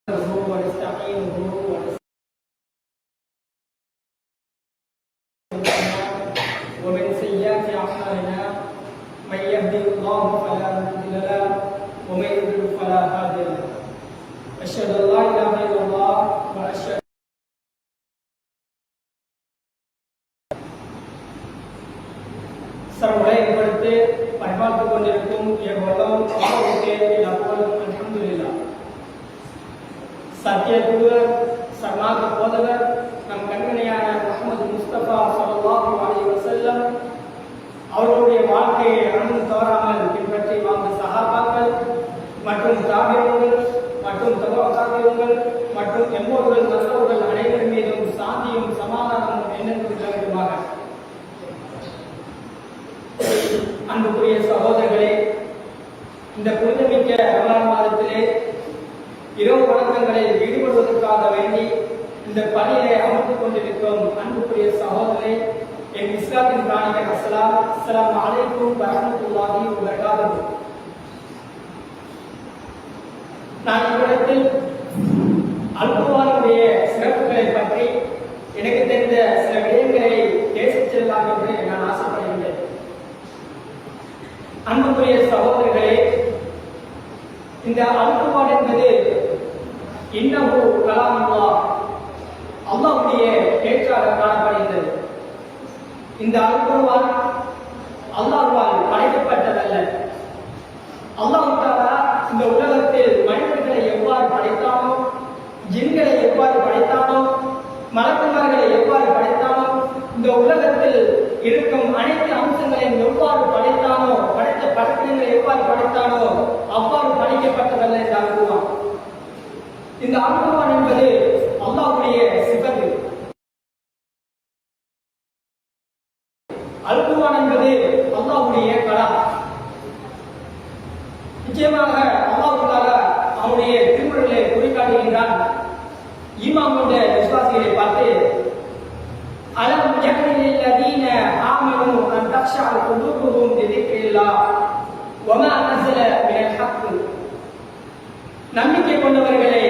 ونستعينه ومن سيئات أعمالنا من يهده الله فلا مضل له ومن يضلل فلا هادي له أشهد أن لا إله إلا الله وأشهد சர்வலையை படுத்து பரிபாலித்துக் கொண்டிருக்கும் எவ்வளவு அல்ஹம்துலில்லாஹ். சத்திய தூதர் சர்மார்க்க போதகர் நம் கண்மணியான முஹம்மது முஸ்தபா ஸல்லல்லாஹு அலைஹி வஸல்லம் அவர்களுடைய வாழ்க்கையை அணுகு தவறாமல் பின்பற்றி வாழ்ந்த சஹாபாக்கள் மற்றும் தாபியீன்கள் மற்றும் தபஅத்தாபியீன்கள் மற்றும் எம்மோர்கள் நல்லவர்கள் அனைவர் மீதும் சாந்தியும் சமாதானமும் என்னென்று தருவாக. அன்புக்குரிய சகோதரர்களே, இந்த புனிதமிக்க ரமலான் மாதத்திலே இரவு வணக்கங்களில் ஈடுபடுவதற்காக வேண்டி இந்த பணியிலே அமர்ந்து கொண்டிருக்கும் அன்புக்குரிய சகோதரரை என் இஸ்லாத்தின் பிராணிக அஸ்ஸலாமு அலைக்கும் வரஹ்மத்துல்லாஹி வபரகாத்துஹு. நான் இவ்விடத்தில் அல்-குர்ஆனுடைய சிறப்புகளை பற்றி எனக்கு தெரிந்த சில விடயங்களை பேசிச் செல்லலாம் என்று நான் ஆசைப்படுகின்றேன். அன்புக்குரிய சகோதரர்களே, இந்த அல்-குர்ஆன் என்பது இன்னஹு கலாமுல்லாஹ், அல்லாஹ்வுடைய பேச்சாக காணப்படுகிறது. இந்த அல்-குர்ஆன் அல்லாஹ்வால் படைக்கப்பட்டதல்ல. அல்லாஹ் தஆலா இந்த உலகத்தில் மனிதர்களை எவ்வாறு படைத்தானோ, ஜின்களை எவ்வாறு படைத்தானோ, மலக்குமார்களை எவ்வாறு படைத்தானோ, இந்த உலகத்தில் இருக்கும் அனைத்து அம்சங்களையும் எவ்வாறு படைத்தானோ, படைத்த படைப்பினங்களை எவ்வாறு படைத்தானோ அவ்வாறு படைக்கப்பட்டதல்ல இந்த அல்-குர்ஆன். இந்த அல்-குர்ஆன் என்பது அல்லாஹ்வுடைய சிஃபத். அல்-குர்ஆன் என்பது அல்லாஹ்வுடைய கலாம். நிச்சயமாக அல்லாஹ் தஆலா அவருடைய திருமறையிலே குறிக்காட்டுகின்றான். ஈமான் கொண்ட விசுவாசிகளை பார்த்து, அலம் யக்னில் லதீன ஆமனு அன் தக்ஷஅ குலூபுஹும் லிذிக்ரில்லாஹ் வமா நஸல மினல் ஹக். நம்பிக்கை கொண்டவர்களே,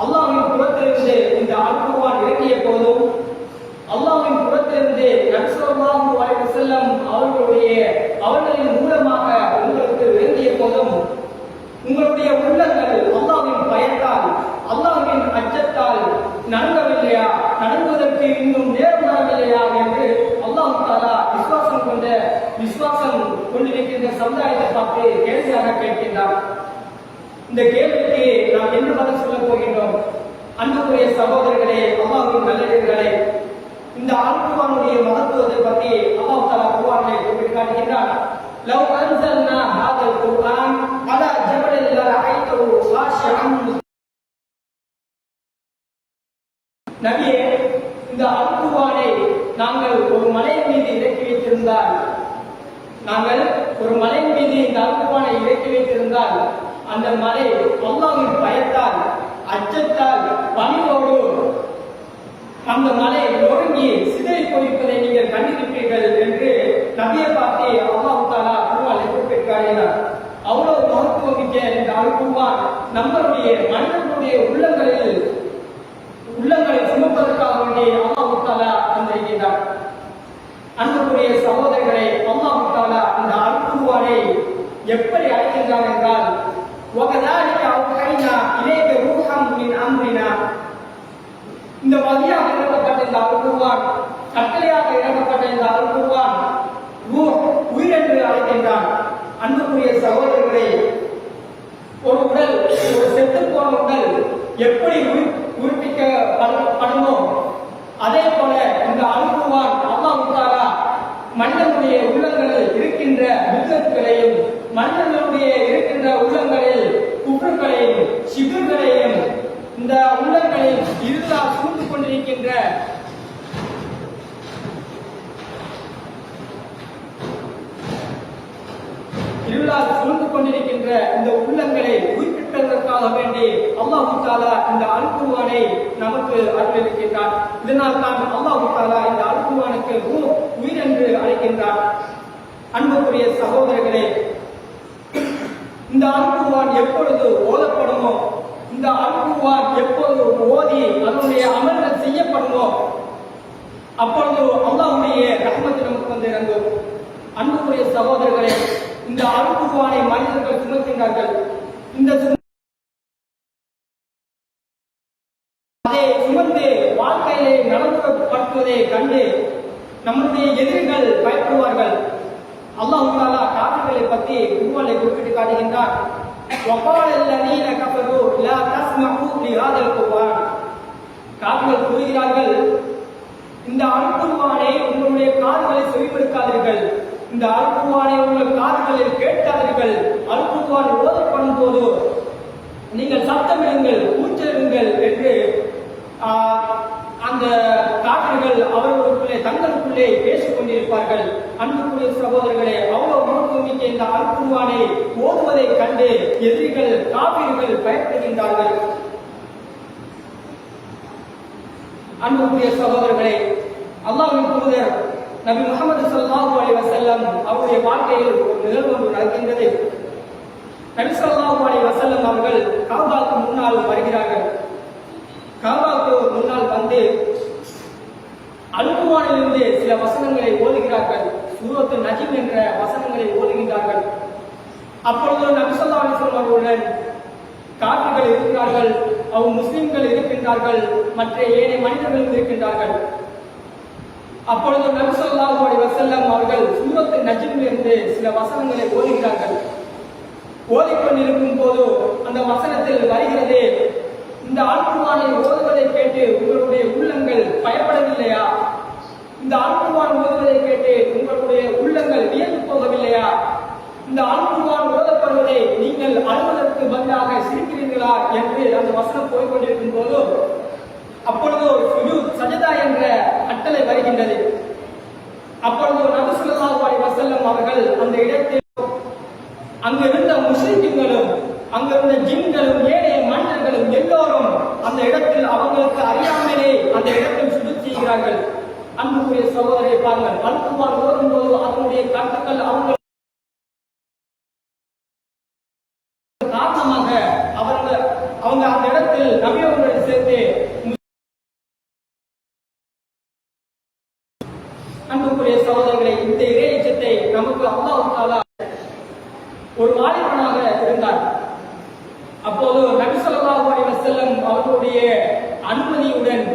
அல்லாஹ்வின் புறத்திலிருந்து இந்த அல்-குர்ஆன் இறங்கிய போதும், அல்லாஹ்வின் புறத்திலிருந்து நபி ஸல்லல்லாஹு அலைஹி வஸல்லம் அவர்களின் மூலமாக உங்களுக்கு இறங்கிய போதும் உங்களுடைய உள்ளங்கள் அல்லாஹ்வின் பயத்தால், அல்லாஹ்வின் அச்சத்தால் நடுங்கவில்லையா, நடுங்குவதற்கு இன்னும் நேரம் வரவில்லையா என்று அல்லாஹ் தஆலா விசுவாசம் கொண்டிருக்கின்ற சமுதாயத்தை பார்த்து கேள்வியாக கேட்கின்றார். இந்த கேள்விக்கு நாம் என்ன பதில் சொல்ல போகின்றோம்? அன்புக்குரிய சகோதரர்களே, அல்லாஹ்வின் நல்லடியார்களே, இந்த அல்-குர்ஆனுடைய மகத்துவத்தை பற்றி அல்லாஹ் தஆலா குர்ஆனிலே குறிப்பிடுகின்றார். லவ் அன்ஸல்னா ஹாதல் குர்ஆன் அலா ஜபலின் லரஅய்தஹு காஷிஅன். நபியே, இந்த அல்-குர்ஆனை நாங்கள் ஒரு மலையின் மீது இறக்கி வைத்திருந்தால், இந்த அல்-குர்ஆனை இறக்கி வைத்திருந்தால் அந்த மலை அல்லாஹ்வின் பயத்தால், அச்சத்தால், பணிவோடு அந்த மலை நொறுங்கி சிதறி போயிருப்பதை நீங்கள் கண்டிருப்பீர்கள் என்று நபியை பார்த்து அல்லாஹ் தஆலா குர்ஆனில் குறிப்பிட்டிருக்கிறார். அவ்வளவு மகத்துவம் மிக்க இந்த அல்-குர்ஆன் நம்மளுடைய மனிதர்களுடைய உள்ளங்களை சுமப்பதற்காக வேண்டி அல்லாஹ் தஆலா தந்திருக்கிறார். அன்புக்குரிய சகோதரர்களே, அல்லாஹ் தஆலா இந்த அல்-குர்ஆனை எப்படி அழைக்கின்றார் என்றால், وَكَذَلِكَ أَوْحَيْنَا إِلَيْكَ رُوحًا مِنْ أَمْرِنَا. இந்த வஹியாக இறக்கப்பட்ட இந்த அல்-குர்ஆன், கட்டளையாக இறக்கப்பட்ட இந்த அல்-குர்ஆன் உயிர் என்று அழைக்கின்றான். அன்புக்குரிய சகோதரர்களே, ஒரு உடல், ஒரு செத்து போன உடல் எப்படி உயிர்ப்பிக்கப்படுமோ அதே போல இந்த அல்-குர்ஆன் அல்லாஹ் தஆலா மனிதனுடைய உள்ளங்களில் இருக்கின்ற பித்அத்களையும், மனிதனுடைய இருக்கின்ற உள்ளங்களில் குஃப்ர்களையும் ஷிர்க்குகளையும், இந்த உள்ளங்களில் இருளால் சூழ்ந்து கொண்டிருக்கின்ற இந்த உள்ளங்களை உயிர்ப்பிப்பதற்காக வேண்டி அல்லாஹ் தஆலா இந்த அல்-குர்ஆனை நமக்கு அருளியிருக்கின்றார். இதனால் தான் அல்லாஹ் தஆலா இந்த அல்-குர்ஆனுக்கு உயிர் என்று அழைக்கின்றார். அன்புக்குரிய சகோதரர்களே, இந்த அல்-குர்ஆன் எப்பொழுது ஓதப்படுமோ, இந்த அல்குர்ஆன் எப்போது ஓதி அதனுடைய அமல்கள் செய்யப்படுமோ அப்பொழுது அல்லாஹ்வுடைய ரஹ்மத் நமக்கு வந்து இறங்கும். அன்புக்குரிய சகோதரர்களே, இந்த அல்குர்ஆனை மனிதர்கள் சுமக்கின்றார்கள். இந்த அதை சுமந்து வாழ்க்கையிலே நடந்துபடுத்துவதை கண்டு நம்முடைய எதிரிகள் பயப்படுவார்கள். அல்லாஹ் தஆலா காஃபிர்களை பற்றி குர்ஆனை குறிப்பிட்டு காட்டுகின்றார். وقال الذين كفروا لا تسمعوا لهذا القرآن. காஃபிர்கள் கூறுகிறார்கள், இந்த அல்குர்ஆனை உங்களுடைய காதுகளை செவிமடுக்காதீர்கள், இந்த அல்குர்ஆனை உங்கள் காதுகளில் கேட்காதீர்கள், அல்குர்ஆன் ஓதப்படும் போது நீங்கள் சத்தமிடுங்கள், கூச்சலிடுங்கள் என்று அந்த காஃபிர்கள் அவர்களுக்குள்ளே தங்களுக்குள்ளே பேசிக் கொண்டிருப்பார்கள். அன்புக்குரிய சகோதரர்களே, அவ்வளவு மகத்துவமிக்க இந்த அல்குர்ஆனை ஓதுவதை கண்டு எதிரிகள் காஃபிர்கள் பயப்படுகின்றார்கள். அன்புக்குரிய சகோதரர்களே, அல்லாஹ்வின் தூதர் நபி முஹம்மது ஸல்லல்லாஹு அலைஹி வஸல்லம் அவருடைய வாழ்க்கையில் ஒரு நிகழ்வு ஒன்று நடக்கின்றது. நபி ஸல்லல்லாஹு அலைஹி வஸல்லம் அவர்கள் காபாவுக்கு முன்னால் வருகிறார்கள். காபாவுக்கு முன்னால் வந்து அல்குர்ஆனிலிருந்து சில வசனங்களை ஓதுகிறார்கள். சூரத்து நஜ்ம் என்ற வசனங்களை ஓதுகின்றார்கள். அப்பொழுது நபி ஸல்லல்லாஹு அலைஹி வஸல்லம் அவர்களுடன் காஃபிர்கள் இருக்கிறார்கள், முஸ்லிம்கள் இருக்கின்றார்கள், மற்ற ஏனைய மனிதர்களும் இருக்கின்றார்கள். அப்பொழுது நபி ஸல்லல்லாஹு அலைஹி வஸல்லம் அவர்கள் சூரத்து நஜ்மிலிருந்து சில வசனங்களை ஓதுகிறார்கள். ஓதிக்கொண்டிருக்கும் போது அந்த வசனத்தில் வருகிறது, இந்த அல்குர்ஆனை ஓதுவதை கேட்டு உங்களுடைய உள்ளங்கள் பயப்படவில்லையா? இந்த அல்குர்ஆன் ஓதுவதை கேட்டு உங்களுடைய உள்ளங்கள் வியந்து போகவில்லையா? இந்த அல்குர்ஆன் ஓதப்படுவதை நீங்கள் அழுவதற்கு பதிலாக சிரிக்கிறீர்களா என்று அந்த வசனம் போய்கொண்டிருக்கும் போது அப்பொழுது சஜதா என்ற கட்டளை வருகின்றது. அப்பொழுது நபி ஸல்லல்லாஹு அலைஹி வஸல்லம் அவர்கள் அந்த இடத்தில் அங்கிருந்த முஸ்லிம்களும் அங்கிருந்த ஜின்களும் ஏனைய மனிதர்களும் எல்லோரும் அந்த இடத்தில் அவங்களுக்கு அறியாமலே அந்த இடத்தில் சுஜூத் செய்கிறார்கள். அன்புக்குரிய சகோதரரை பாருங்கள், அல்குர்ஆன் ஓதும் போது அதனுடைய கருத்துக்கள் அவங்க காரணமாக அவங்க அந்த இடத்தில் நபியோடு சேர்த்து அன்புக்குரிய சகோதரர்களை, இந்த இறையச்சத்தை நமக்கு அல்லாஹ் தஆலா ஒரு வாலிபனாக இருந்தார். அப்போது நபி ஸல்லல்லாஹு அலைஹி வஸல்லம் அவர்களுடைய அனுமதியுடன்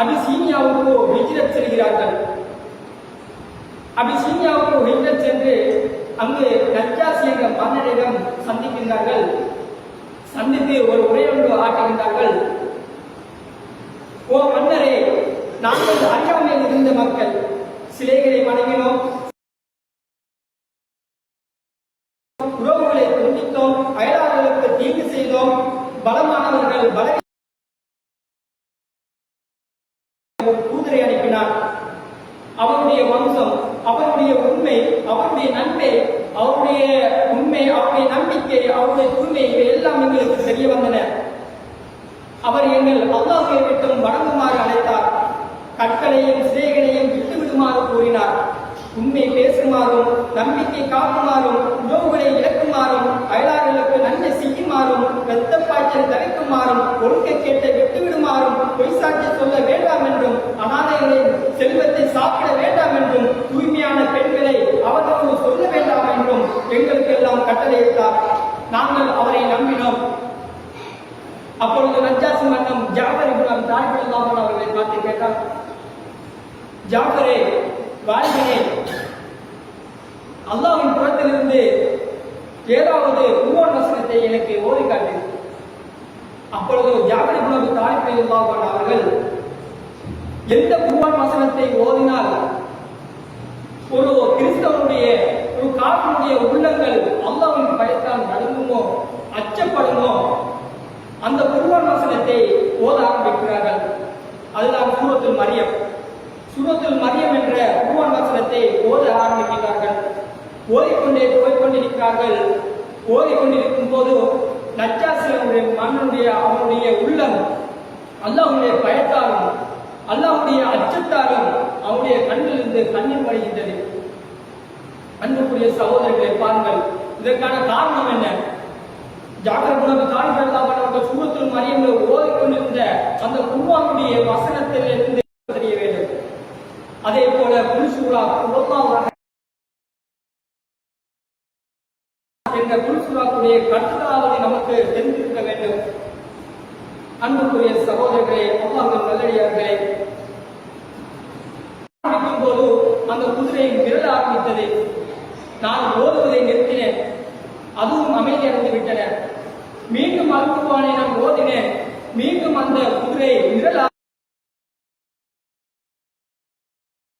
அபிசீனியாவுக்கு ஹிஜ்ரத் செல்கிறார்கள். அபிசீனியாவுக்கு ஹிஜ்ரத் சென்று அங்கு நஜ்ஜாசி என்ற மன்னரிடம் சந்திக்கின்றார்கள். சந்தித்து ஒரு உரையொன்று ஆற்றுகின்றார்கள். ஓ மன்னரே, நாங்கள் அறியாமையில் இருந்த மக்கள், சிலைகளை வணங்கினோம், உறவுகளை துண்டித்தோம், அயலாளர்களுக்கு தீங்கு செய்தோம், பலமானவர்கள் தூதரை அனுப்பினார். அவருடைய வம்சம், அவருடைய உண்மை, அவருடைய நன்மை, அவருடைய உண்மை, அவருடைய நம்பிக்கை, அவருடைய தூய்மை இவை எல்லாம் எங்களுக்கு தெரிய வந்தன. அவர் எங்கள் அல்லாஹ்வை விட்டும் வணங்குமாறு அழைத்தார். கற்களையும் சிலைகளையும் விட்டுவிடுமாறு கூறினார். உண்மை பேசுமாறும், நம்பிக்கை காக்குமாறும், உறவுகளை இழக்குமாறும், அயலாளர்களுக்கு நன்மை செய்யுமாறும், இரத்த பாய்ச்சல் தவிர்க்குமாறும், ஒழுக்கக்கேட்டை விட்டுவிடுமாறும், பொய்சாட்சி சொல்ல வேண்டாம் என்றும், அனாதைகளின் செல்வத்தை சாப்பிட வேண்டாம் என்றும், தூய்மையான பெண்களை அவர்களோடு சொல்ல வேண்டாம் என்றும் எங்களுக்கெல்லாம் கட்டளையிட்டார். நாங்கள் அவரை நம்பினோம். அப்பொழுது நஜ்ஜாசி மன்னம் ஜாஃபர் இப்னு அபி தாலிப் ரலியல்லாஹு அன்ஹு அவர்களை பார்த்து கேட்டார், ஜாஃபரே, வாலிபனே, அல்லாஹ்வின் புறத்திலிருந்து ஏதாவது குர்ஆன் வசனத்தை எனக்கு ஓதி காட்டு. அப்பொழுது ஜாஃபர் இப்னு அபி தாலிப் ரலியல்லாஹு அன்ஹு அவர்கள் எந்த குர்ஆன் வசனத்தை ஓதினால் ஒரு கிறிஸ்தவனுடைய, ஒரு காஃபிருடைய உள்ளங்கள் அல்லாஹ்வின் பயத்தால் நடுங்குமோ, அச்சப்படுமோ, அந்த குர்ஆன் வசனத்தை ஓத ஆரம்பிக்கிறார்கள். அதுதான் சூரத்துல் மரியம். சூரத்துல் மரியம் என்ற குர்ஆன் வசனத்தை ஓத ஆரம்பிக்கிறார்கள். ஓதிக்கொண்டிருக்கிறார்கள். ஓதிக்கொண்டிருக்கும் போது நஜ்ஜாசி மன்னனுடைய அவனுடைய உள்ளம் அல்லாஹ்வுடைய பயத்தாலும் அல்லாஹ்வுடைய அச்சத்தாலும் அவனுடைய கண்ணிலிருந்து கண்ணீர் வடிகின்றது. அன்புக்குரிய சகோதரர்களை பாருங்கள், இதற்கான காரணம் என்ன? ஜாஃபர் இப்னு அபீ தாலிப் ரலியல்லாஹு அன்ஹு அவர்கள் சூரத்துல் மரியம்ல ஓதிக்கொண்டிருந்த அந்த குர்ஆனுடைய வசனத்திலிருந்து தெரிய வேண்டும். அதே போல குல் சூரா அல்லாஹ் என்ற குல் சூராவுடைய கருத்தாவதை நமக்கு தெரிந்திருக்க வேண்டும். அன்புக்குரிய சகோதரர்களே, அல்லாஹ்வின் நல்லடியார்களே, போது அந்த குதிரை விரல ஆரம்பித்தது. நான் ஓதுவதை நிறுத்தினேன், அதுவும் அமைதி அடைந்து விட்டன. மீண்டும் அல்குர்ஆனை நான் ஓதினேன், மீண்டும் அந்த குதிரை விரல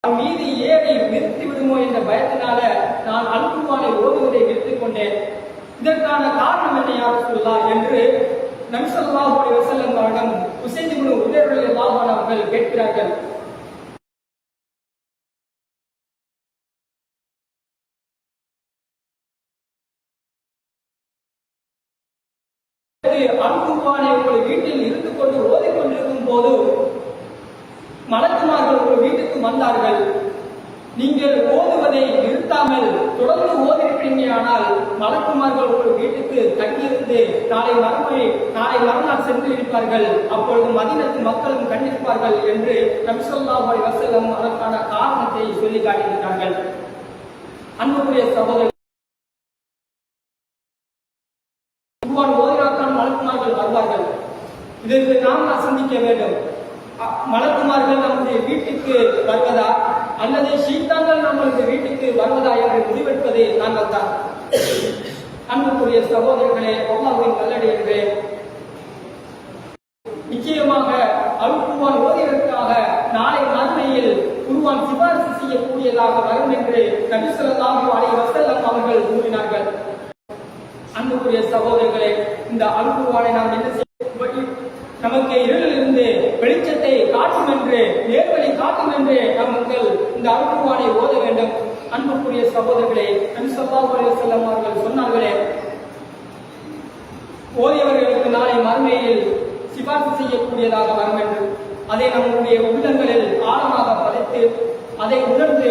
மீது ஏறி நிறுத்தி விடுமோ என்ற பயத்தினால நான் அல்குர்ஆனை ஓதுவதை நிறுத்திக் கொண்டேன். இதற்கான காரணம் என்ன யா ரசூலல்லாஹ் என்று நபி ஸல்லல்லாஹு அலைஹி வஸல்லம் அவரிடம் உஸைத் இப்னு உதைர் ரலியல்லாஹு அன்ஹு அவர்கள் கேட்கிறார்கள். அல்குர்ஆனை உங்கள் வீட்டில் இருந்து கொண்டு ஓதிக்கொண்டிருக்கும் போது மலக்குமார்கள் உங்கள் வீட்டுக்கு வந்தார்கள். நீங்கள் ஓதுவதை நிறுத்தாமல் தொடர்ந்து ஓதிருப்பீங்கயானால் மலக்குமார்கள் உங்கள் வீட்டுக்கு தங்கியிருந்து நாளை மறுநாள் சென்று இருப்பார்கள். அப்பொழுது மதீனத்து மக்களும் கண்டிப்பார்கள் என்று நபி ஸல்லல்லாஹு அலைஹி வஸல்லம் அதற்கான காரணத்தை சொல்லி காட்டியிருக்கிறார்கள். அன்புக்குரிய சகோதரர், ஓதிராக்கான மலக்குமார்கள் வருவார்கள். இதற்கு நாம் சிந்திக்க வேண்டும். மலக்குமார்கள் நம்முடைய வீட்டுக்கு வருவதா அல்லது ஷைத்தான்கள் நம்முடைய வீட்டுக்கு வருவதா என்று முடிவெடுப்பது நாங்கள் தான். அன்புக்குரிய சகோதரர்களே, அல்லாஹ்வின் நல்லடியார்களே, நிச்சயமாக அல்குர்ஆன் ஓதியதற்காக நாளை மறுமையில் குர்ஆன் சிபாரிசு செய்யக்கூடியதாக வரும் என்று நபி ஸல்லல்லாஹு அலைஹி வஸல்லம் அவர்கள் கூறினார்கள். அன்புக்குரிய சகோதரர்களே, இந்த அல்குர்ஆனை நாம் என்ன செய்ய, நமக்கு இருளிலிருந்து வெளிச்சத்தை காட்டும் என்று, நேர்வழி காட்டும் என்று நமக்கு இந்த அல்குர்ஆனை ஓத வேண்டும். அன்புக்குரிய சகோதரர்களே, நபி ஸல்லல்லாஹு அலைஹி வஸல்லம் அவர்கள் சொன்னார்களே, ஓதியவர்களுக்கு நாளை மறுமையில் சிபாரிசு செய்யக்கூடியதாக வரும் என்று. அதை நம்முடைய உள்ளங்களில் ஆழமாக பதித்து அதை உணர்ந்து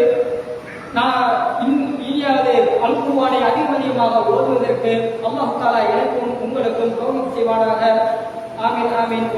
இனியாவது அல்குர்ஆனை அதிகமாக ஓதுவதற்கு அல்லாஹ் தஆலா எனக்கும் உங்களுக்கும் தௌஃபீக் செய்வானாக. ஆமீன் ஆமீன்.